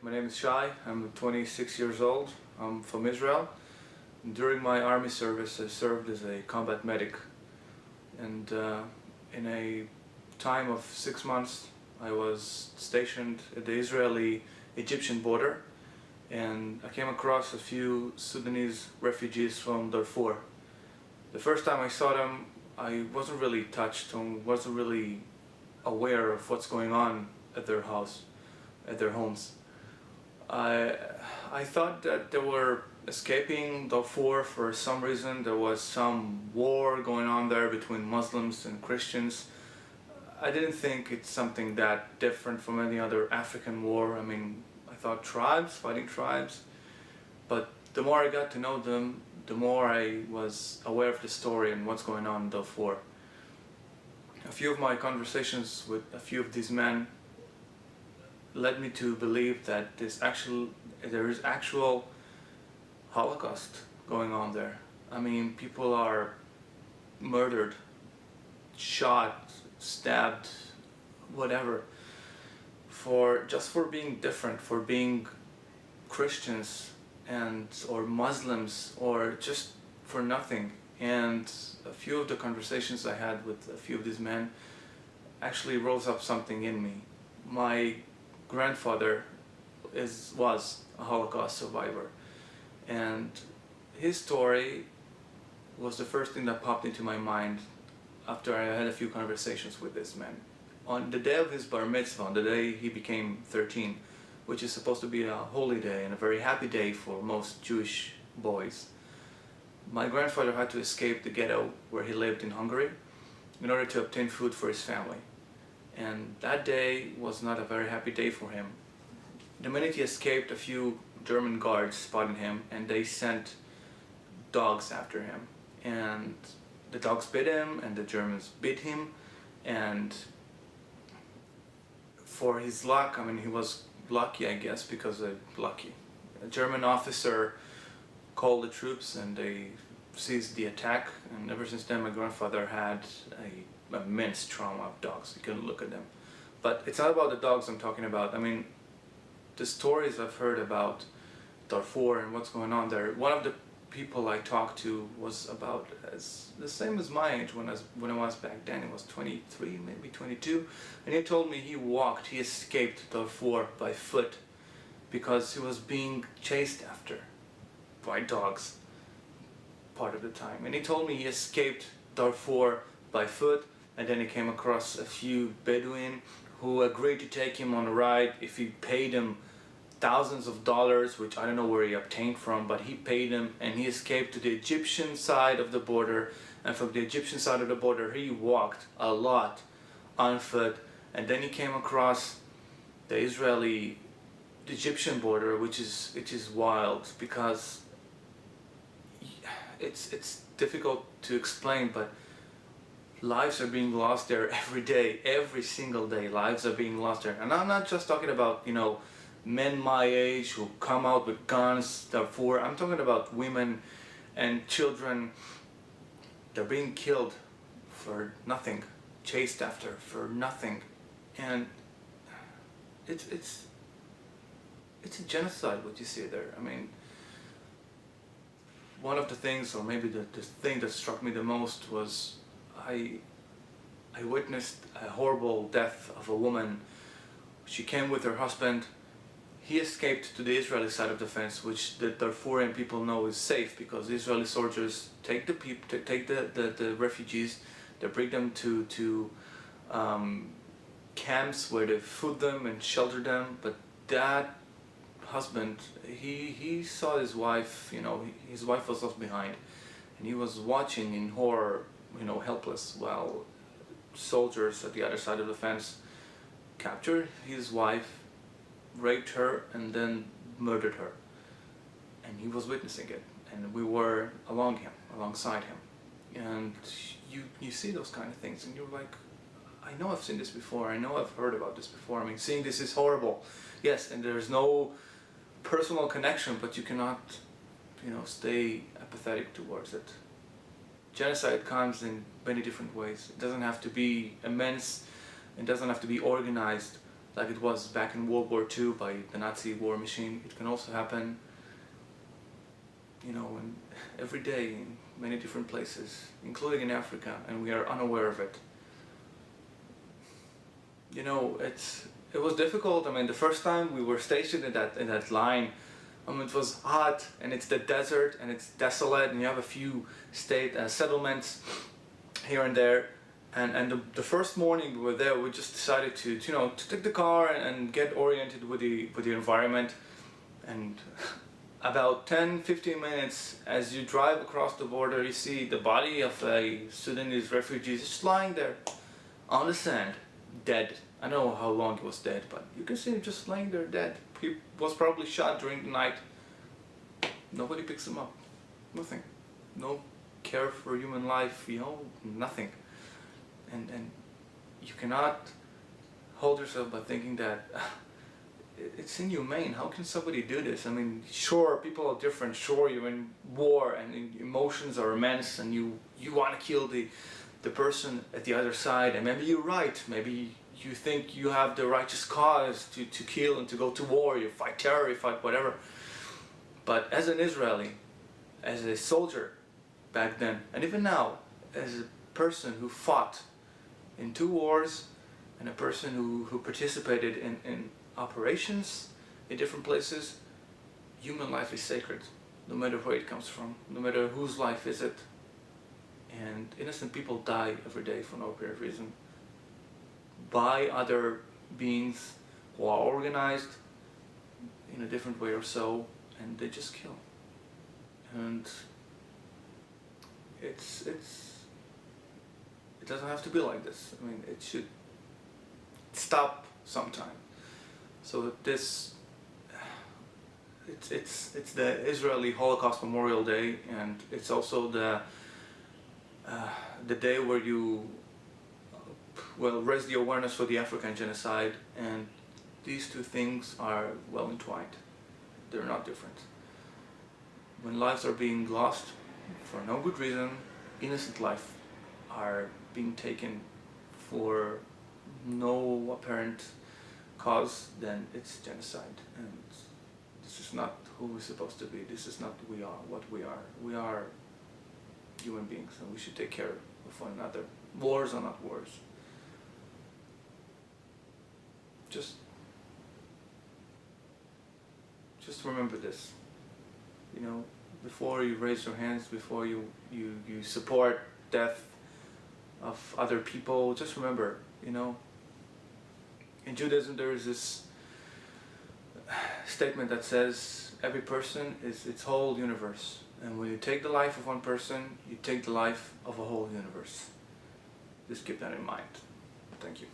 My name is Shay. I'm 26 years old. I'm from Israel. During my army service, I served as a combat medic. And in a time of 6 months, I was stationed at the Israeli-Egyptian border, and I came across a few Sudanese refugees from Darfour. The first time I saw them, I wasn't really touched and wasn't really aware of what's going on at their homes. I thought that they were escaping Darfur for some reason. There was some war going on there between Muslims and Christians. I didn't think it's something that different from any other African war. I mean, I thought tribes, fighting tribes. But the more I got to know them, the more I was aware of the story and what's going on in Darfur. A few of my conversations with a few of these men led me to believe that there is actual Holocaust going on there. I mean, people are murdered, shot, stabbed, whatever, just for being different, for being Christians or Muslims, or just for nothing. And a few of the conversations I had with a few of these men actually rose up something in me. My grandfather was a Holocaust survivor, and his story was the first thing that popped into my mind after I had a few conversations with this man. On the day of his bar mitzvah, on the day he became 13, which is supposed to be a holy day and a very happy day for most Jewish boys, my grandfather had to escape the ghetto where he lived in Hungary in order to obtain food for his family. And that day was not a very happy day for him. The minute he escaped, a few German guards spotted him and they sent dogs after him. And the dogs bit him and the Germans bit him, and for his luck, I mean, he was lucky, I guess, because a German officer called the troops and they ceased the attack, and ever since then my grandfather had an immense trauma of dogs. He couldn't look at them. But it's not about the dogs I'm talking about. I mean, the stories I've heard about Darfur and what's going on there, one of the people I talked to was about the same as my age when I was back then. He was 23, maybe 22, and he told me he escaped Darfur by foot because he was being chased after by dogs part of the time. And he told me he escaped Darfur by foot, and then he came across a few Bedouin who agreed to take him on a ride if he paid him thousands of dollars, which I don't know where he obtained from, but he paid him, and he escaped to the Egyptian side of the border. And from the Egyptian side of the border, he walked a lot on foot, and then he came across the Israeli-Egyptian border, which is wild because it's difficult to explain, but lives are being lost there every day, every single day. Lives are being lost there, and I'm not just talking about men my age who come out with guns. Therefore, I'm talking about women and children. They're being killed for nothing, chased after for nothing, and it's a genocide what you see there. I mean, one of the things, or maybe the thing that struck me the most was I witnessed a horrible death of a woman. She came with her husband. He escaped to the Israeli side of the fence, which the Darfurian people know is safe because the Israeli soldiers take the refugees, they bring them to camps where they food them and shelter them. But that husband, he saw his wife, his wife was left behind, and he was watching in horror, helpless, while soldiers at the other side of the fence captured his wife, raped her, and then murdered her. And he was witnessing it, and we were alongside him. And you see those kind of things, and you're like, I know I've seen this before, I know I've heard about this before. I mean, seeing this is horrible. Yes, and there's no personal connection, but you cannot, stay apathetic towards it. Genocide comes in many different ways. It doesn't have to be immense, it doesn't have to be organized. like it was back in World War II by the Nazi war machine. It can also happen, every day in many different places, including in Africa, and we are unaware of it. It was difficult. The first time we were stationed in that line, it was hot, and it's the desert, and it's desolate, and you have a few state settlements here and there. And the first morning we were there, we just decided to take the car and get oriented with the environment. And about 10-15 minutes as you drive across the border, you see the body of a Sudanese refugee just lying there on the sand, dead. I don't know how long he was dead, but you can see him just laying there dead. He was probably shot during the night. Nobody picks him up. Nothing. No care for human life, nothing. And you cannot hold yourself by thinking that it's inhumane. How can somebody do this? Sure, people are different. Sure, you're in war and emotions are immense, and you want to kill the person at the other side, and maybe you're right. Maybe you think you have the righteous cause to kill and to go to war. You fight terror, you fight whatever. But as an Israeli, as a soldier back then, and even now, as a person who fought in 2 wars, and a person who participated in operations in different places, human life is sacred, no matter where it comes from, no matter whose life is it. And innocent people die every day for no apparent reason by other beings who are organized in a different way or so, and they just kill. And it doesn't have to be like this. It should stop sometime. So it's the Israeli Holocaust Memorial Day, and it's also the day where you raise the awareness for the African genocide, and these two things are well entwined. They're not different. When lives are being lost for no good reason, innocent life are being taken for no apparent cause, then it's genocide. And this is not who we're supposed to be. This is not what we are. We are human beings, and we should take care of one another. Wars are not wars. Just remember this. Before you raise your hands, before you support death of other people, just remember, in Judaism there is this statement that says every person is its whole universe. And when you take the life of one person, you take the life of a whole universe. Just keep that in mind. Thank you.